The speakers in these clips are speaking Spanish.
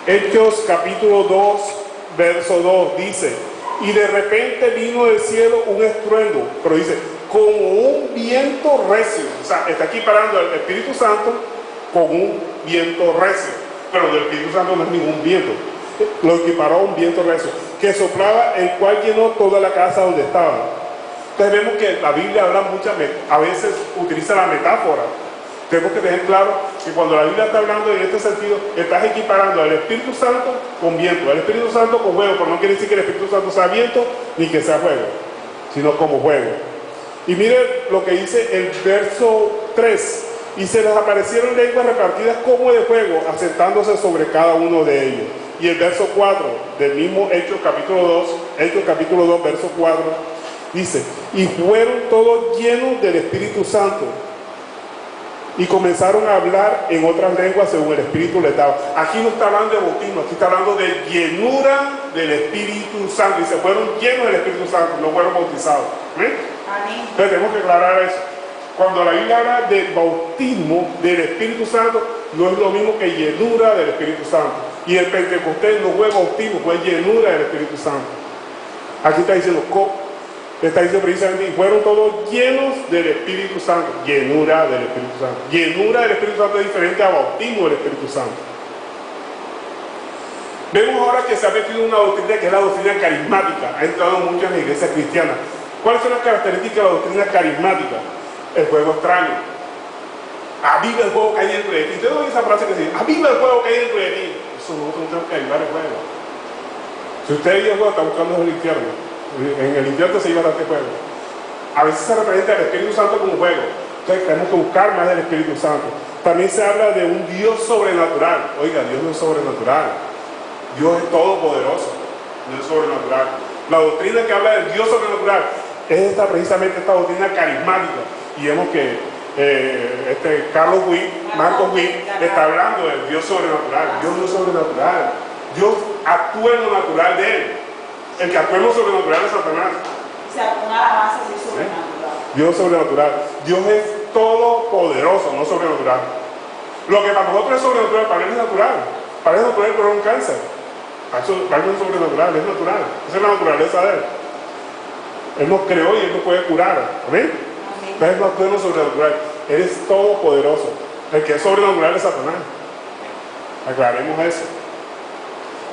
Hechos capítulo 2, verso 2 dice: y de repente vino del cielo un estruendo, pero dice, como un viento recio. O sea, está equiparando el Espíritu Santo con un viento recio, pero del Espíritu Santo no es ningún viento. Lo equiparó a un viento recio, que soplaba, el cual llenó toda la casa donde estaban. Entonces vemos que la Biblia habla a veces utiliza la metáfora. Tenemos que tener claro que cuando la Biblia está hablando en este sentido, estás equiparando al Espíritu Santo con viento, al Espíritu Santo con fuego, pero no quiere decir que el Espíritu Santo sea viento ni que sea fuego, sino como fuego. Y mire lo que dice el verso 3: y se les aparecieron lenguas repartidas como de fuego, asentándose sobre cada uno de ellos. Y el verso 4 del mismo Hechos capítulo 2, verso 4, dice: y fueron todos llenos del Espíritu Santo, y comenzaron a hablar en otras lenguas según el Espíritu les daba. Aquí no está hablando de bautismo, aquí está hablando de llenura del Espíritu Santo. Y se fueron llenos del Espíritu Santo, no fueron bautizados. ¿Amén? Amén. Entonces tenemos que aclarar eso. Cuando la Biblia habla de bautismo del Espíritu Santo, no es lo mismo que llenura del Espíritu Santo. Y el Pentecostés no fue bautismo, fue llenura del Espíritu Santo. Aquí está diciendo precisamente, y fueron todos llenos del Espíritu Santo. Llenura del Espíritu Santo. Llenura del Espíritu Santo es diferente a bautismo del Espíritu Santo. Vemos ahora que se ha metido una doctrina que es la doctrina carismática. Ha entrado mucho en las iglesias cristianas. ¿Cuáles son las características de la doctrina carismática? El fuego extraño. Aviva el fuego que hay dentro de ti. Usted no oye esa frase que dice: aviva el fuego que hay dentro de ti. Eso nosotros no tenemos que avivar el fuego. Si usted vive el fuego, está buscando el infierno. En el infierno se lleva bastante fuego. A veces se representa el Espíritu Santo como fuego. Entonces tenemos que buscar más del Espíritu Santo. También se habla de un Dios sobrenatural. Oiga, Dios no es sobrenatural. Dios es todopoderoso. Dios es sobrenatural. La doctrina que habla del Dios sobrenatural es precisamente esta doctrina carismática. Y vemos que Marcos Witt está hablando del Dios sobrenatural. Dios no es sobrenatural. Dios actúa en lo natural de él. El que actúa en lo sobrenatural es Satanás. O sea, una alabanza es sobrenatural. Dios es sobrenatural. Dios es todopoderoso, no sobrenatural. Lo que para nosotros es sobrenatural, para él es natural. Para él es natural curar un cáncer. Para él no es sobrenatural, es natural. Esa es la naturaleza de él. Él nos creó y él nos puede curar. ¿Amén? Entonces no actúa en lo sobrenatural. Él es todopoderoso. El que es sobrenatural es Satanás. Aclaremos eso.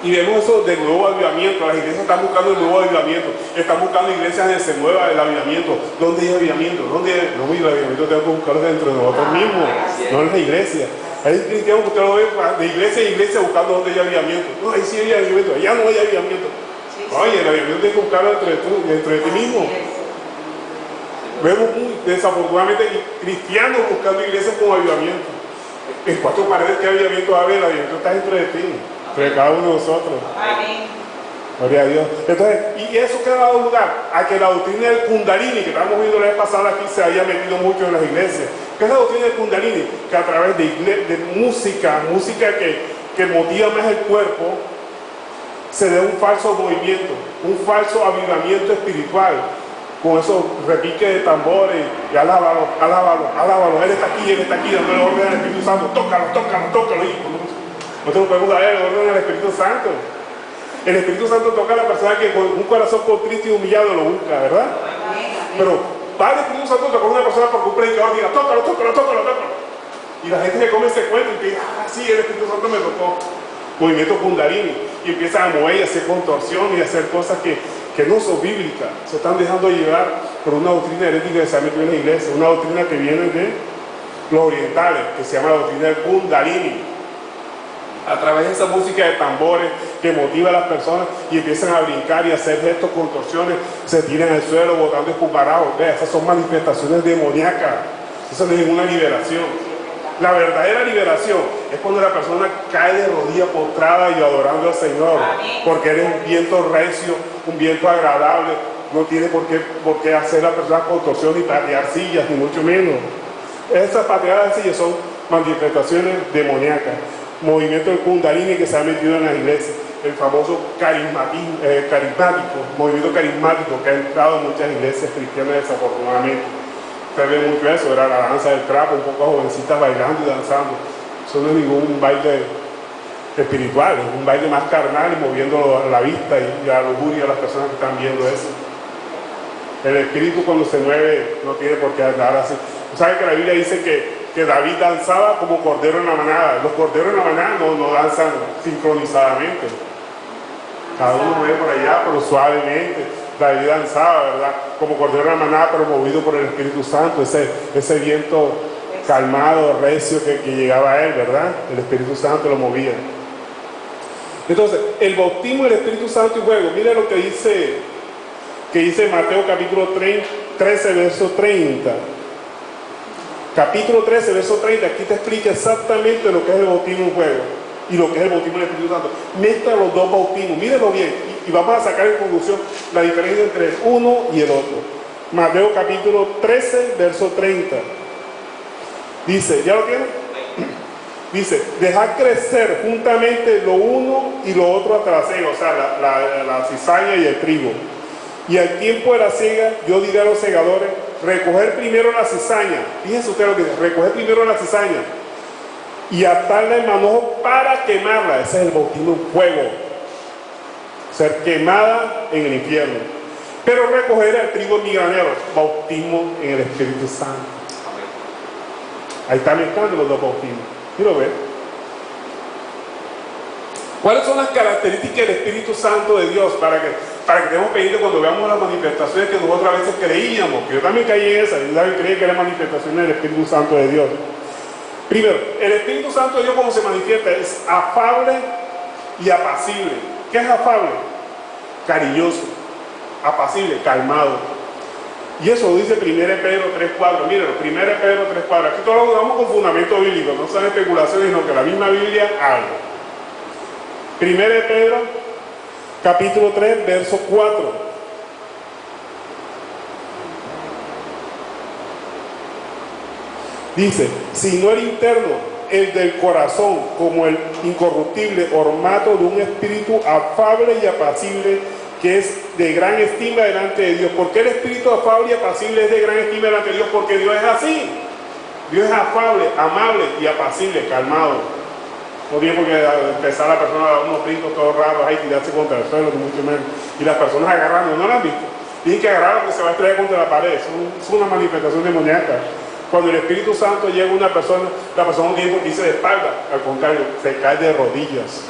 Y vemos eso del nuevo avivamiento. Las iglesias están buscando el nuevo avivamiento. Están buscando iglesias donde se mueva el avivamiento. ¿Dónde hay avivamiento? ¿Dónde hay? No, el avivamiento tenemos que buscarlo dentro de nosotros mismos, no en la iglesia. Hay cristianos que usted lo ve de iglesia en iglesia buscando dónde hay avivamiento. No, ahí sí hay avivamiento, allá no hay avivamiento. Oye, el avivamiento tienes que buscarlo dentro de ti mismo. Vemos desafortunadamente cristianos buscando iglesias con avivamiento. En cuatro paredes, ¿qué avivamiento va a haber? El avivamiento está dentro de ti, entre cada uno de nosotros. Amén. Gloria a Dios. Entonces, y eso que ha dado lugar a que la doctrina del Kundalini, que estamos viendo la vez pasada aquí, se haya metido mucho en las iglesias. ¿Qué es la doctrina del Kundalini? Que a través de música que motiva más el cuerpo, se dé un falso movimiento, un falso avivamiento espiritual. Con esos repiques de tambores, y alábalo, él está aquí, dándole orden al Espíritu Santo, tócalo. Y nosotros podemos darle orden al Espíritu Santo. El Espíritu Santo toca a la persona que con un corazón contrito y humillado lo busca, ¿verdad? Pero va el Espíritu Santo a tocar a una persona porque un predicador diga: tócalo. Y la gente se come ese cuento y dice: sí, el Espíritu Santo me tocó. Movimiento Kundalini. Y empiezan a mover y a hacer contorsión y a hacer cosas que no son bíblicas. Se están dejando llevar por una doctrina herética que se ha metido en la iglesia. Una doctrina que viene de los orientales, que se llama la doctrina del Kundalini. A través de esa música de tambores que motiva a las personas y empiezan a brincar y a hacer gestos, contorsiones, se tiran al suelo botando escuparados. Esas son manifestaciones demoníacas. Eso no es ninguna liberación. La verdadera liberación es cuando la persona cae de rodillas postrada y adorando al Señor. Porque eres un viento recio, un viento agradable. No tiene por qué hacer la persona contorsión y patear sillas, ni mucho menos. Esas pateadas de sillas son manifestaciones demoníacas. Movimiento del Kundalini que se ha metido en las iglesias, el famoso carismático, movimiento carismático que ha entrado en muchas iglesias cristianas desafortunadamente. Se ve mucho eso, era la danza del trapo, un poco jovencitas bailando y danzando. Eso no es ningún baile espiritual, es un baile más carnal y moviendo la vista y la lujuria a las personas que están viendo eso. El espíritu cuando se mueve no tiene por qué andar así. ¿Saben que la Biblia dice que David danzaba como cordero en la manada? Los corderos en la manada no danzan sincronizadamente. Cada uno mueve por allá, pero suavemente. David danzaba, ¿verdad? Como cordero en la manada, pero movido por el Espíritu Santo. Ese viento calmado, recio que llegaba a él, ¿verdad? El Espíritu Santo lo movía. Entonces, el bautismo del Espíritu Santo y fuego. Mira lo que dice Mateo capítulo 13, verso 30. Capítulo 13, verso 30, aquí te explica exactamente lo que es el bautismo en fuego y lo que es el bautismo del Espíritu Santo. Mezcla los dos bautismos, mírenlo bien, y vamos a sacar en conclusión la diferencia entre el uno y el otro. Mateo capítulo 13, verso 30. Dice, ¿ya lo tienen? Dice, dejad crecer juntamente lo uno y lo otro hasta la siega, o sea, la cizaña y el trigo. Y al tiempo de la siega, yo diré a los segadores, recoger primero la cizaña. Fíjense ustedes lo que dice, recoger primero la cizaña y atarla en manojo para quemarla. Ese es el bautismo en fuego. Ser quemada en el infierno. Pero recoger el trigo en mi granero, bautismo en el Espíritu Santo. Ahí está mezclando los dos bautismos. ¿Sí lo ven? ¿Cuáles son las características del Espíritu Santo de Dios para que estemos pendientes cuando veamos las manifestaciones que nosotros a veces creíamos? Que yo también caí en esa, yo también creía que eran manifestaciones del Espíritu Santo de Dios. Primero, el Espíritu Santo de Dios, como se manifiesta, es afable y apacible. ¿Qué es afable? Cariñoso. Apacible, calmado. Y eso lo dice 1 Pedro 3:4. Mírenlo, 1 Pedro 3:4. Aquí todo lo damos con fundamento bíblico, no son especulaciones, sino que la misma Biblia habla. 1 Pedro capítulo 3, verso 4. Dice, sino el interno, el del corazón, como el incorruptible ornato de un espíritu afable y apacible, que es de gran estima delante de Dios. ¿Por qué el espíritu afable y apacible es de gran estima delante de Dios? Porque Dios es así. Dios es afable, amable y apacible, calmado. No tiene por qué empezar la persona a dar unos brincos todos raros ahí, tirarse contra el suelo, ni mucho menos. Y las personas agarrando, ¿no lo han visto? Tienen que agarrar que se va a estrellar contra la pared. Es una manifestación demoníaca. Cuando el Espíritu Santo llega a una persona, la persona no tiene por qué irse de espalda. Al contrario, se cae de rodillas.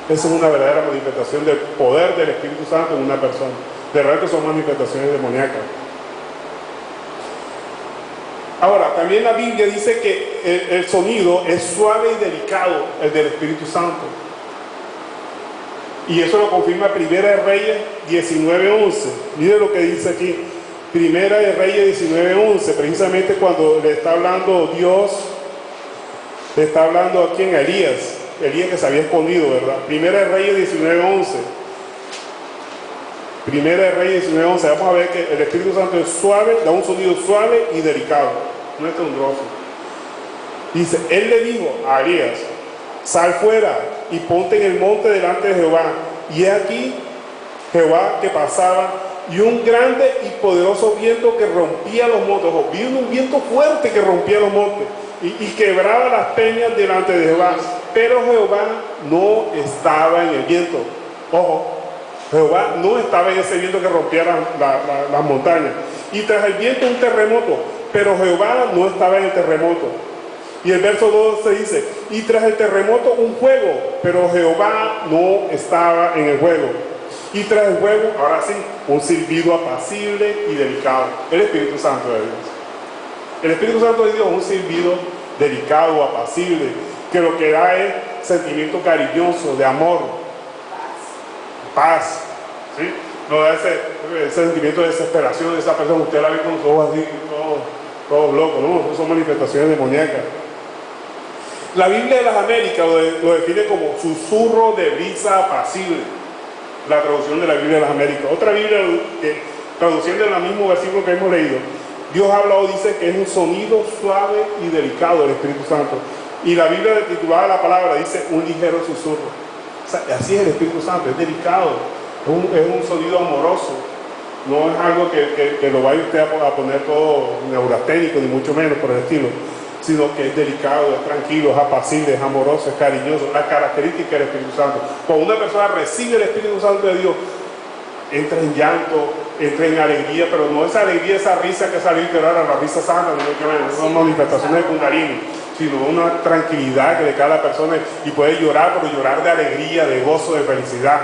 Esa es una verdadera manifestación del poder del Espíritu Santo en una persona. De verdad que son manifestaciones demoníacas. Ahora, también la Biblia dice que el sonido es suave y delicado, el del Espíritu Santo. Y eso lo confirma Primera de Reyes 19:11. Miren lo que dice aquí. Primera de Reyes 19:11, precisamente cuando le está hablando Dios, le está hablando aquí en Elías que se había escondido, ¿verdad? Primera de Reyes 19:11. Primera de Reyes 19:11. Vamos a ver que el Espíritu Santo es suave, da un sonido suave y delicado, no es tendroso. Dice, él le dijo a Elías, sal fuera y ponte en el monte delante de Jehová. Y he aquí Jehová que pasaba, y un grande y poderoso viento que rompía los montes. Ojo, vino un viento fuerte que rompía los montes y quebraba las peñas delante de Jehová. Pero Jehová no estaba en el viento. Ojo, Jehová no estaba en ese viento que rompía las montañas. Y tras el viento un terremoto, pero Jehová no estaba en el terremoto. Y el verso 12 dice, y tras el terremoto un fuego, pero Jehová no estaba en el fuego. Y tras el fuego, ahora sí, un silbido apacible y delicado. El Espíritu Santo de Dios. El Espíritu Santo de Dios es un silbido delicado, apacible, que lo que da es sentimiento cariñoso, de amor, paz, ¿sí? No da ese sentimiento de desesperación de esa persona. Usted la ve con los ojos así, todos locos, ¿no? Esas son manifestaciones demoníacas. La Biblia de las Américas lo define como susurro de brisa apacible. La traducción de la Biblia de las Américas. Otra Biblia que, traduciendo en el mismo versículo que hemos leído, Dios habla o dice que es un sonido suave y delicado del Espíritu Santo. Y la Biblia titulada la palabra dice un ligero susurro. O sea, así es el Espíritu Santo, es delicado, es un sonido amoroso. No es algo que lo vaya usted a poner todo neurasténico, ni mucho menos por el estilo. sino que es delicado, es tranquilo, es apacible, es amoroso, es cariñoso. La característica del Espíritu Santo. Cuando una persona recibe el Espíritu Santo de Dios, entra en llanto, entra en alegría, pero no esa alegría, esa risa que salió que era la risa santa, no son manifestaciones de Kundalini, sino una tranquilidad que de cada persona, y puede llorar, pero llorar de alegría, de gozo, de felicidad.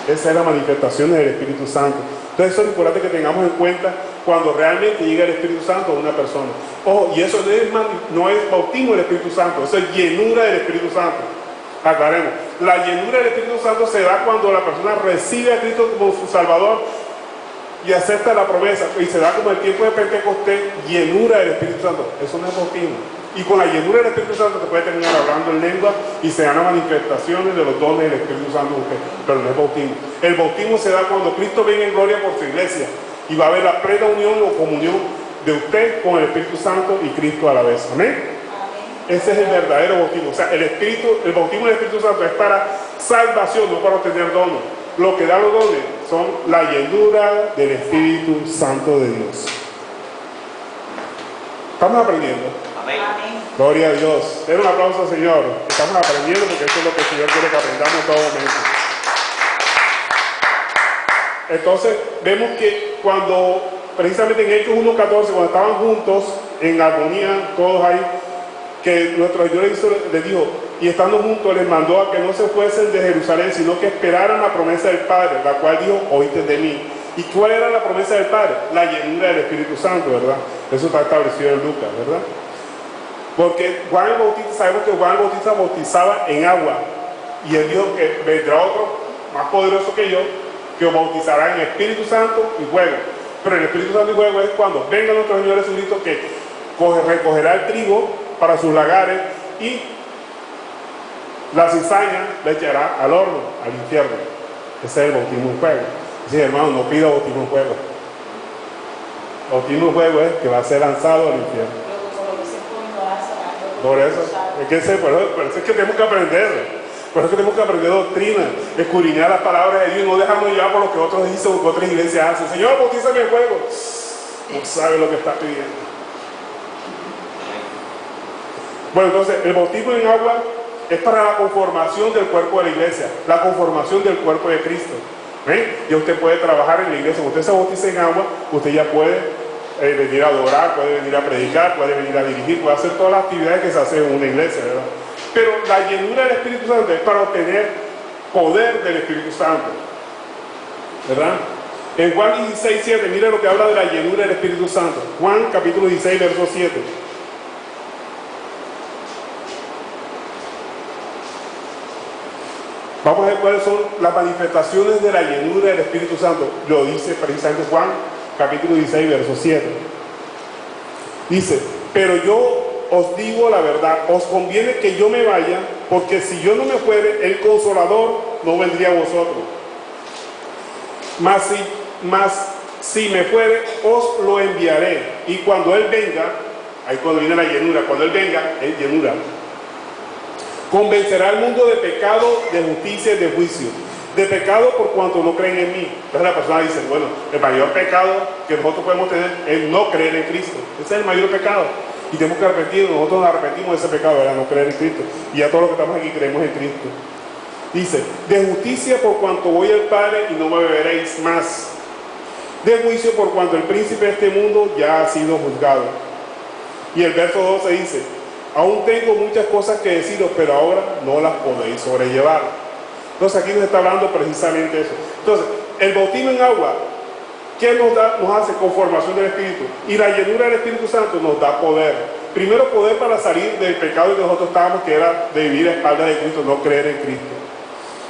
Esa es la manifestación del Espíritu Santo. Entonces eso es importante que tengamos en cuenta cuando realmente llega el Espíritu Santo a una persona. Ojo, y eso no es bautismo del Espíritu Santo, eso es llenura del Espíritu Santo. Aclaremos, la llenura del Espíritu Santo se da cuando la persona recibe a Cristo como su Salvador y acepta la promesa, y se da como el tiempo de Pentecostés, llenura del Espíritu Santo. Eso no es bautismo. Y con la llenura del Espíritu Santo te puede terminar hablando en lengua y se dan las manifestaciones de los dones del Espíritu Santo, pero no es bautismo. El bautismo se da cuando Cristo venga en gloria por su iglesia y va a haber la plena unión o comunión de usted con el Espíritu Santo y Cristo a la vez. Amén. Ese es el verdadero bautismo. O sea, el bautismo del Espíritu Santo es para salvación, no para obtener dones. Lo que da los dones son la llenura del Espíritu Santo de Dios. ¿Estamos aprendiendo? Amén. Gloria a Dios. Den un aplauso al Señor. Estamos aprendiendo porque eso es lo que el Señor quiere que aprendamos en todo momento. Entonces, vemos que cuando, precisamente en Hechos 1:14, cuando estaban juntos, en armonía, todos ahí, que nuestro Señor les dijo, y estando juntos les mandó a que no se fuesen de Jerusalén, sino que esperaran la promesa del Padre, la cual dijo, oíste de mí. ¿Y cuál era la promesa del Padre? La llenura del Espíritu Santo, ¿verdad? Eso está establecido en Lucas, ¿verdad? Porque Juan el Bautista, sabemos que Juan el Bautista bautizaba en agua, y él dijo que vendrá otro más poderoso que yo, que os bautizará en Espíritu Santo y fuego. Pero el Espíritu Santo y fuego es cuando venga nuestro Señor Jesucristo, que recogerá el trigo para sus lagares y la cizaña la echará al horno, al infierno. Ese es el bautismo en fuego. Sí, hermano, no pida bautismo en fuego. Bautismo en fuego es que va a ser lanzado al infierno. Por eso, por eso es que tenemos que aprender. Por eso tenemos que aprender doctrina, escudriñar las palabras de Dios y no dejarnos llevar por lo que otros dicen o que otras iglesias hacen. Señor, bautízame en fuego. No sabe lo que está pidiendo. Bueno, entonces, el bautismo en agua es para la conformación del cuerpo de la iglesia, la conformación del cuerpo de Cristo. ¿Ven? Ya usted puede trabajar en la iglesia. Cuando usted se bautiza en agua, usted ya puede venir a adorar, puede venir a predicar, puede venir a dirigir, puede hacer todas las actividades que se hacen en una iglesia, ¿verdad? Pero la llenura del Espíritu Santo es para obtener poder del Espíritu Santo, ¿verdad? En Juan 16:7, mire lo que habla de la llenura del Espíritu Santo. Juan capítulo 16, verso 7. Vamos a ver cuáles son las manifestaciones de la llenura del Espíritu Santo. Lo dice precisamente Juan capítulo 16, verso 7. Dice, pero yo os digo la verdad, os conviene que yo me vaya, porque si yo no me fuere, el Consolador no vendría a vosotros. Mas si me fuere, os lo enviaré. Y cuando Él venga, ahí cuando viene la llenura, cuando Él venga, es llenura. Convencerá al mundo de pecado, de justicia y de juicio. De pecado por cuanto no creen en mí. Entonces la persona dice, bueno, el mayor pecado que nosotros podemos tener es no creer en Cristo. Ese es el mayor pecado. Y tenemos que arrepentirnos. Nosotros nos arrepentimos de ese pecado, ¿verdad? No creer en Cristo. Y ya todos los que estamos aquí creemos en Cristo. Dice, de justicia por cuanto voy al Padre y no me beberéis más. De juicio por cuanto el príncipe de este mundo ya ha sido juzgado. Y el verso 12 dice, aún tengo muchas cosas que deciros, pero ahora no las podéis sobrellevar. Entonces aquí nos está hablando precisamente eso. Entonces, el bautismo en agua, ¿qué nos da? Nos hace conformación del Espíritu. Y la llenura del Espíritu Santo nos da poder. Primero, poder para salir del pecado en que nosotros estábamos, que era de vivir a espaldas de Cristo, no creer en Cristo.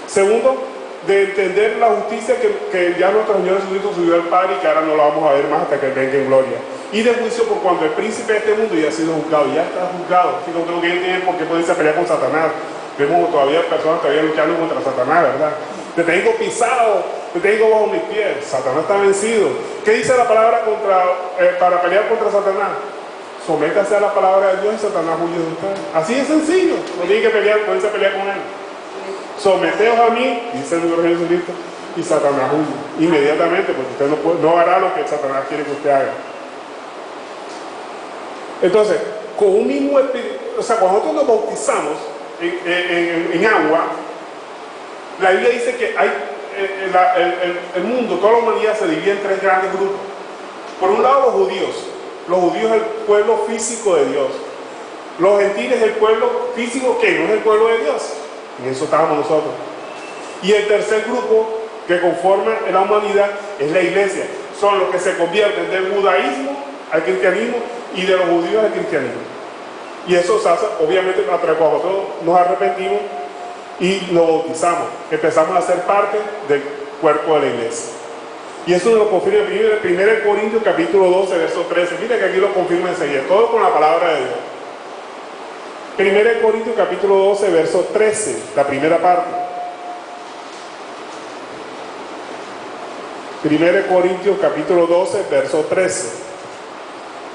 Segundo, de entender la justicia que ya nuestro Señor Jesucristo subió al Padre y que ahora no la vamos a ver más hasta que Él venga en gloria. Y de juicio por cuando el príncipe de este mundo ya ha sido juzgado, ya está juzgado. Así que no tengo que ir por qué ponerse a pelear con Satanás. Vemos todavía personas todavía luchando contra Satanás, ¿verdad? Te tengo pisado, te tengo bajo mis pies. Satanás está vencido. ¿Qué dice la palabra para pelear contra Satanás? Sométase a la palabra de Dios y Satanás huye de usted. Así es sencillo. No tiene que pelear, ponerse a pelear con él. Someteos a mí, dice el Señor Jesucristo, y Satanás huye inmediatamente, porque usted no hará lo que Satanás quiere que usted haga. Entonces, con un mismo espíritu. O sea, cuando nosotros nos bautizamos en agua, la Biblia dice que hay el mundo, toda la humanidad se divide en tres grandes grupos. Por un lado, los judíos. Los judíos es el pueblo físico de Dios. Los gentiles es el pueblo físico que no es el pueblo de Dios. En eso estábamos nosotros. Y el tercer grupo que conforma la humanidad es la iglesia. Son los que se convierten del judaísmo al cristianismo y de los judíos al cristianismo. Y eso se hace, obviamente, cuando nosotros nos arrepentimos y nos bautizamos. Empezamos a ser parte del cuerpo de la iglesia. Y eso nos lo confirma en 1 Corintios capítulo 12, verso 13. Mira que aquí lo confirma enseguida, todo con la palabra de Dios. 1 Corintios capítulo 12, verso 13, la primera parte. 1 Corintios capítulo 12, verso 13.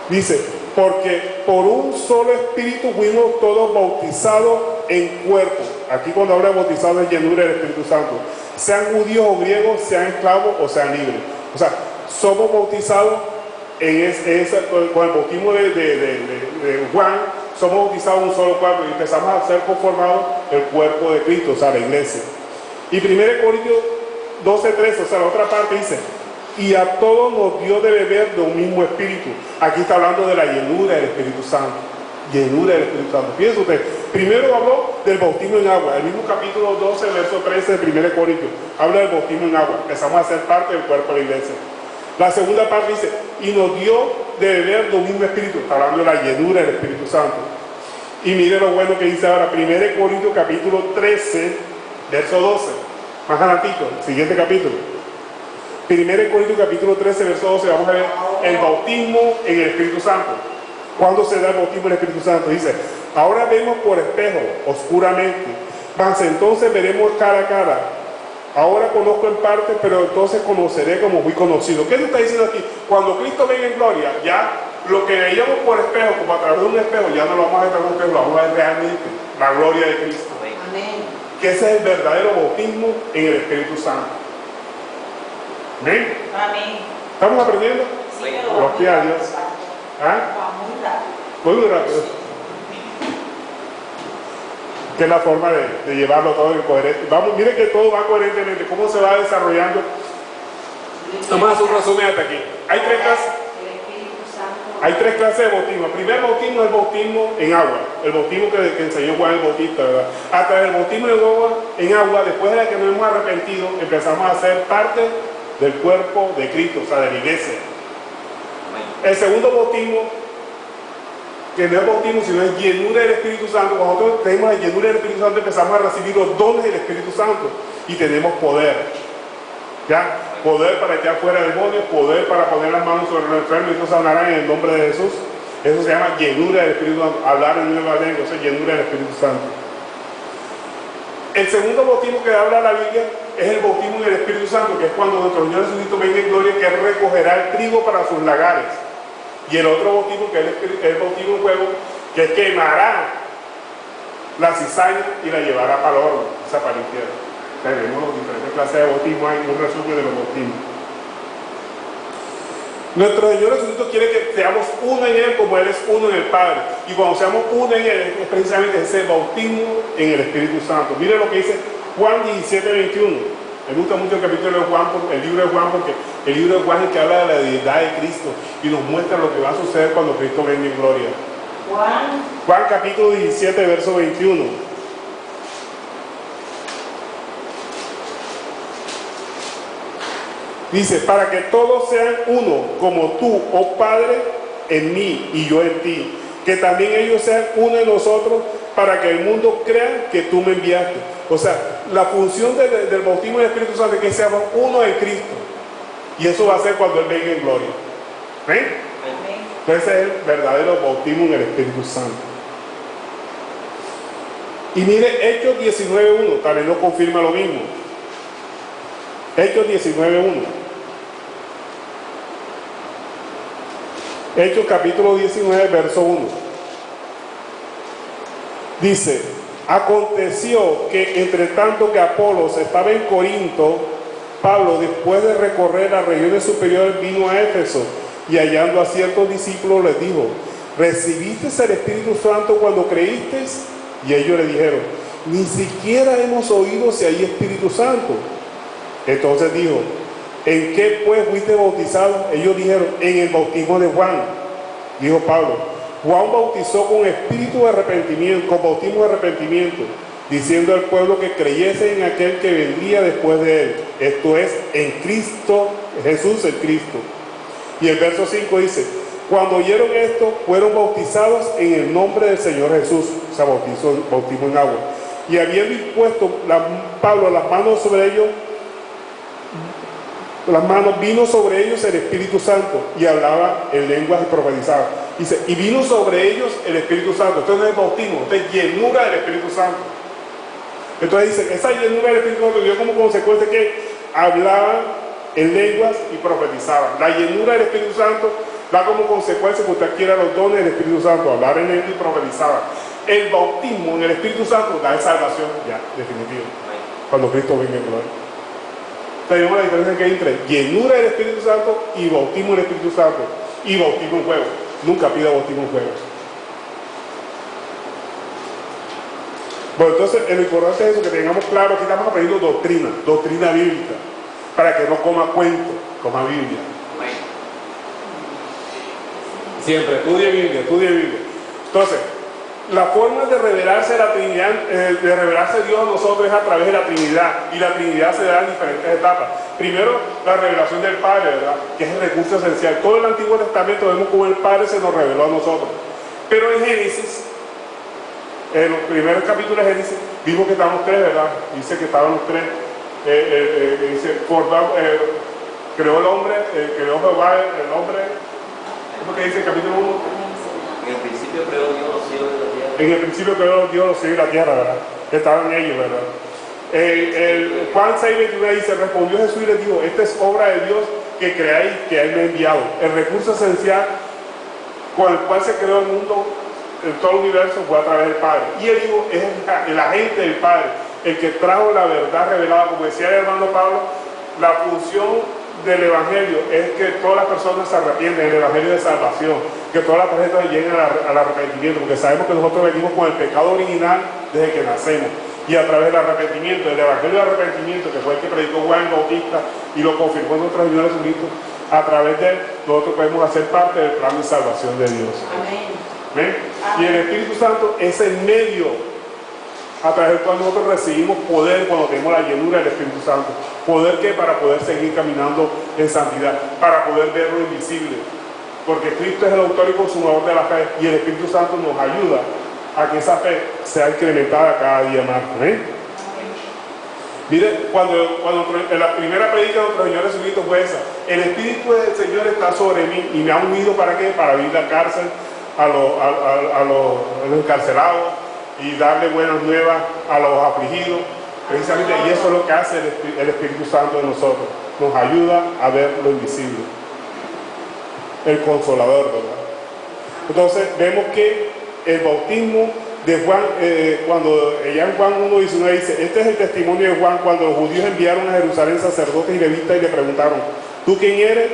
Dice, porque por un solo espíritu fuimos todos bautizados en cuerpo. Aquí cuando habla de bautizados es llenura del Espíritu Santo. Sean judíos o griegos, sean esclavos o sean libres. O sea, somos bautizados con el bautismo de Juan, somos bautizados en un solo cuerpo y empezamos a ser conformados el cuerpo de Cristo, o sea, la iglesia. Y 1 Corintios 12:13, o sea, la otra parte dice, y a todos nos dio de beber de un mismo espíritu. Aquí está hablando de la llenura del Espíritu Santo. Llenura del Espíritu Santo. Fíjense usted, primero habló del bautismo en agua. El mismo capítulo 12, verso 13 de 1 Corintios. Habla del bautismo en agua. Empezamos a ser parte del cuerpo de la iglesia. La segunda parte dice, y nos dio de beber de un mismo espíritu. Está hablando de la llenura del Espíritu Santo. Y mire lo bueno que dice ahora, 1 Corintios capítulo 13, verso 12. Más adelantito, siguiente capítulo. 1 Corintios capítulo 13, verso 12, vamos a ver el bautismo en el Espíritu Santo. ¿Cuándo se da el bautismo en el Espíritu Santo? Dice, ahora vemos por espejo, oscuramente, mas entonces veremos cara a cara. Ahora conozco en parte, pero entonces conoceré como fui conocido. ¿Qué nos está diciendo aquí? Cuando Cristo venga en gloria, ya lo que veíamos por espejo, como a través de un espejo, ya no lo vamos a ver en un espejo, lo vamos a ver realmente, la gloria de Cristo. Amén. Que ese es el verdadero bautismo en el Espíritu Santo. ¿Amén? Amén. ¿Estamos aprendiendo? Sí, pero Gloria a Dios. ¿Ah? va muy rápido. Muy rápido. Que es la forma de llevarlo todo en coherente. Vamos, miren que todo va coherentemente. ¿Cómo se va desarrollando? Vamos a hacer un resumen hasta aquí. Hay tres clases de bautismo. El primer bautismo es el bautismo en agua. El bautismo que enseñó Juan el Bautista, ¿verdad? A través del bautismo en agua, después de que nos hemos arrepentido, empezamos a ser parte del cuerpo de Cristo, o sea, de la iglesia. El segundo bautismo, que no es bautismo, sino es llenura del Espíritu Santo. Cuando nosotros tenemos la llenura del Espíritu Santo, empezamos a recibir los dones del Espíritu Santo y tenemos poder. ¿Ya? Poder para echar fuera demonios, poder para poner las manos sobre los enfermos y ellos sanarán en el nombre de Jesús. Eso se llama llenura del Espíritu Santo, hablar en nueva lengua, eso es llenura del Espíritu Santo. El segundo bautismo que habla la Biblia es el bautismo en el Espíritu Santo, que es cuando nuestro Señor Jesucristo venga en gloria, que Él recogerá el trigo para sus lagares. Y el otro bautismo, que es el bautismo en fuego, que quemará la cizaña y la llevará para el horno, o sea, para el infierno. Tenemos las diferentes clases de bautismo, hay un resumen de los bautismos. Nuestro Señor Jesucristo quiere que seamos uno en Él como Él es uno en el Padre. Y cuando seamos uno en Él, es precisamente ese bautismo en el Espíritu Santo. Mire lo que dice Juan 17:21. Me gusta mucho el capítulo de Juan, el libro de Juan, porque el libro de Juan es el que habla de la deidad de Cristo y nos muestra lo que va a suceder cuando Cristo venga en gloria. Juan capítulo 17, verso 21. Dice, para que todos sean uno, como tú, oh Padre, en mí y yo en ti. Que también ellos sean uno en nosotros, para que el mundo crea que tú me enviaste. O sea, la función del bautismo del Espíritu Santo es que seamos uno en Cristo. Y eso va a ser cuando Él venga en gloria. ¿Ven? Entonces ese es el verdadero bautismo en el Espíritu Santo. Y mire, Hechos 19:1 también nos confirma lo mismo. Hechos 19:1. Hechos capítulo 19, verso 1. Dice, aconteció que entre tanto que Apolos estaba en Corinto, Pablo, después de recorrer las regiones superiores, vino a Éfeso y hallando a ciertos discípulos les dijo, ¿recibiste el Espíritu Santo cuando creíste? Y ellos le dijeron, ni siquiera hemos oído si hay Espíritu Santo. Entonces dijo, ¿en qué pues fuiste bautizado? Ellos dijeron, en el bautismo de Juan. Dijo Pablo, Juan bautizó con espíritu de arrepentimiento, con bautismo de arrepentimiento, diciendo al pueblo que creyese en aquel que vendría después de él, esto es, en Cristo, Jesús el Cristo. Y el verso 5 dice, cuando oyeron esto, fueron bautizados en el nombre del Señor Jesús, o sea, bautismo en agua. Y habiendo impuesto Pablo las manos sobre ellos, vino sobre ellos el Espíritu Santo, y hablaba en lenguas y profetizaba. Dice, y vino sobre ellos el Espíritu Santo. Esto no es bautismo, esto es llenura del Espíritu Santo. Entonces dice, esa llenura del Espíritu Santo dio como consecuencia que hablaban en lenguas y profetizaban. La llenura del Espíritu Santo da como consecuencia que usted adquiera los dones del Espíritu Santo, hablar en lenguas y profetizaban. El bautismo en el Espíritu Santo da salvación, ya, definitivo, cuando Cristo venga en gloria. Tenemos la diferencia que hay entre llenura del Espíritu Santo y bautismo del Espíritu Santo y bautismo en fuego. Nunca pida bautismo en fuego. Bueno, entonces lo importante es eso, que tengamos claro que estamos aprendiendo doctrina bíblica, para que no coma cuento, coma Biblia. Siempre estudie Biblia. Entonces, la forma de revelarse la Trinidad, de revelarse Dios a nosotros es a través de la Trinidad, y la Trinidad se da en diferentes etapas. Primero, la revelación del Padre, ¿verdad?, que es el recurso esencial. Todo el Antiguo Testamento vemos cómo el Padre se nos reveló a nosotros. Pero en Génesis, en los primeros capítulos de Génesis, vimos que estábamos tres, ¿verdad? Dice que estábamos tres. Dice, creó el hombre, creó Jehová el hombre. ¿Cómo que dice el capítulo 1? En el principio creó Dios los cielos y la tierra. En el principio creó Dios los cielos y la tierra, ¿verdad? Estaban ellos, ¿verdad? Juan 6:21 dice, respondió Jesús y les dijo, esta es obra de Dios que creáis que Él me ha enviado. El recurso esencial con el cual se creó el mundo, todo el universo, fue a través del Padre. Y el Hijo es el agente del Padre, el que trajo la verdad revelada. Como decía el hermano Pablo, la función del Evangelio es que todas las personas se arrepienten, el Evangelio de salvación, que todas las personas lleguen al arrepentimiento, porque sabemos que nosotros venimos con el pecado original desde que nacemos, y a través del arrepentimiento, el Evangelio de arrepentimiento, que fue el que predicó Juan el Bautista y lo confirmó en nuestro Señor Jesucristo, a través de él nosotros podemos hacer parte del plan de salvación de Dios. Amén. ¿Ven? Y el Espíritu Santo es el medio a través del cual nosotros recibimos poder cuando tenemos la llenura del Espíritu Santo. ¿Poder qué? Para poder seguir caminando en santidad, para poder ver lo invisible. Porque Cristo es el autor y consumador de la fe, y el Espíritu Santo nos ayuda a que esa fe sea incrementada cada día más. Mire, cuando en la primera predica de nuestro Señor Jesucristo fue esa: el Espíritu del Señor está sobre mí y me ha unido ¿para qué? Para abrir la cárcel a los encarcelados y darle buenas nuevas a los afligidos, precisamente. Y eso es lo que hace el Espíritu Santo de nosotros, nos ayuda a ver lo invisible, el consolador, ¿verdad? Entonces vemos que el bautismo de Juan, cuando ya en Juan 1:19 dice, este es el testimonio de Juan cuando los judíos enviaron a Jerusalén sacerdotes y levitas y le preguntaron, ¿tú quién eres?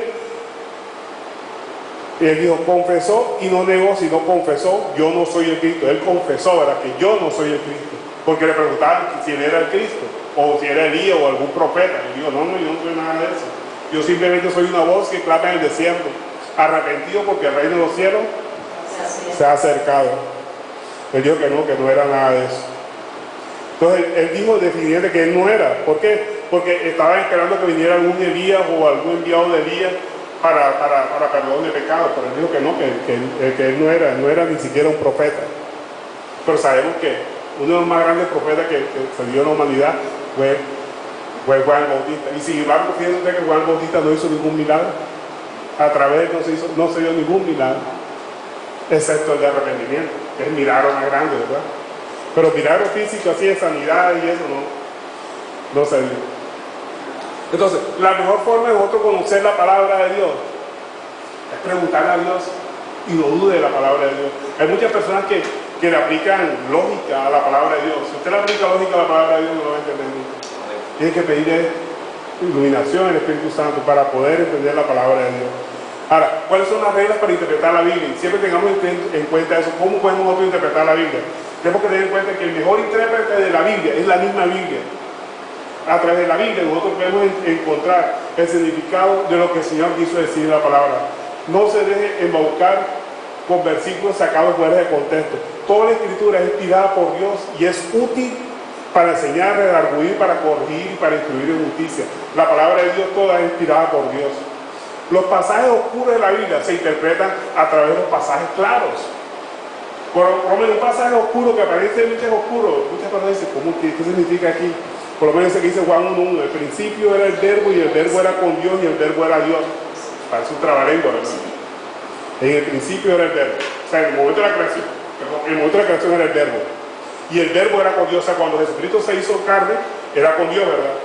Y él dijo, confesó y no negó, sino confesó, yo no soy el Cristo. Él confesó, ¿verdad?, que yo no soy el Cristo, porque le preguntaban si él era el Cristo, o si era Elías o algún profeta. Y dijo, no, yo no soy nada de eso, yo simplemente soy una voz que clama en el desierto, arrepentido porque el reino de los cielos se ha acercado. Él dijo que no era nada de eso. Entonces él dijo definitivamente que él no era. ¿Por qué? Porque estaba esperando que viniera algún Elías o algún enviado de Elías para perdón de pecados, pero él dijo que no, que él no era ni siquiera un profeta. Pero sabemos que uno de los más grandes profetas que se dio en la humanidad fue Juan el Bautista. Y sin embargo, fíjense usted que Juan el Bautista no hizo ningún milagro. A través de él no se dio ningún milagro, excepto el de arrepentimiento, que es el milagro más grande, ¿verdad? Pero milagro físico así de sanidad y eso no se dio. Entonces, la mejor forma de nosotros conocer la palabra de Dios es preguntarle a Dios y no dude de la palabra de Dios. Hay muchas personas que le aplican lógica a la palabra de Dios. Si usted le aplica lógica a la palabra de Dios, no lo va a entender nunca. Tiene que pedirle iluminación al Espíritu Santo para poder entender la palabra de Dios. Ahora, ¿cuáles son las reglas para interpretar la Biblia? Y siempre tengamos en cuenta eso. ¿Cómo podemos nosotros interpretar la Biblia? Tenemos que tener en cuenta que el mejor intérprete de la Biblia es la misma Biblia. A través de la Biblia nosotros podemos encontrar el significado de lo que el Señor quiso decir en la palabra. No se deje embaucar con versículos sacados fuera de contexto. Toda la Escritura es inspirada por Dios y es útil para enseñar, redarguir, para corregir y para instruir en justicia. La palabra de Dios toda es inspirada por Dios. Los pasajes oscuros de la Biblia se interpretan a través de los pasajes claros. Por lo menos un pasaje oscuro que aparentemente es oscuro, muchas personas dicen, ¿qué significa aquí? Por lo menos ese que dice Juan 1:1, el principio era el verbo y el verbo era con Dios y el verbo era Dios. Parece un trabalengua, ¿verdad? En el principio era el verbo. O sea, en el momento de la creación, era el verbo. Y el verbo era con Dios. O sea, cuando Jesucristo se hizo carne, era con Dios, ¿verdad?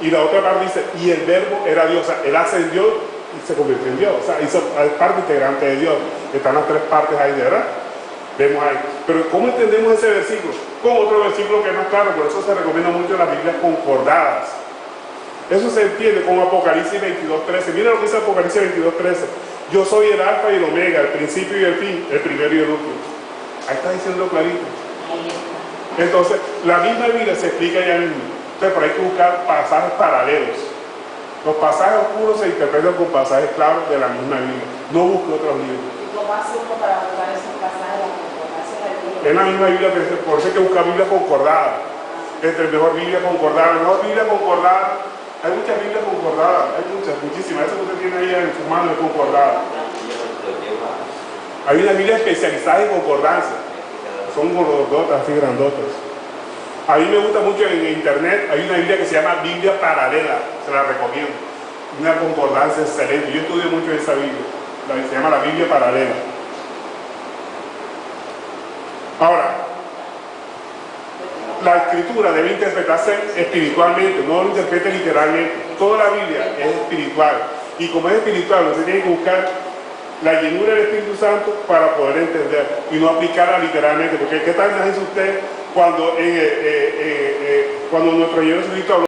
Y la otra parte dice, y el verbo era Dios. O sea, él ascendió y se convirtió en Dios. O sea, hizo parte integrante de Dios. Están las tres partes ahí, ¿verdad? Vemos ahí. Pero ¿cómo entendemos ese versículo? Con otro versículo que es más claro. Por eso se recomienda mucho las Biblias concordadas. Eso se entiende con Apocalipsis 22:13. Mira lo que dice Apocalipsis 22:13. Yo soy el alfa y el omega, el principio y el fin, el primero y el último. Ahí está diciendo clarito. Entonces, la misma Biblia se explica ya mismo. Entonces, por ahí hay que buscar pasajes paralelos. Los pasajes oscuros se interpretan con pasajes claros de la misma Biblia. No busque otros libros. ¿Cómo hace uno para buscar esos pasajes? En la misma Biblia, por eso hay que buscar Biblia concordada. Entre mejor Biblia concordada. La mejor Biblia concordada. Hay muchas Biblias concordadas. Hay muchísimas. Esa que usted tiene ahí en su mano es concordada. Hay una Biblia especializada en concordancia. Son gordotas, así grandotas. A mí me gusta mucho en internet. Hay una Biblia que se llama Biblia Paralela. Se la recomiendo. Una concordancia excelente. Yo estudio mucho esa Biblia. Se llama la Biblia Paralela. Ahora, la escritura debe interpretarse espiritualmente, no lo interprete literalmente. Toda la Biblia es espiritual. Y como es espiritual, usted tiene que buscar la llenura del Espíritu Santo para poder entender y no aplicarla literalmente. Porque ¿qué tal dice usted cuando nuestro Señor Jesucristo habló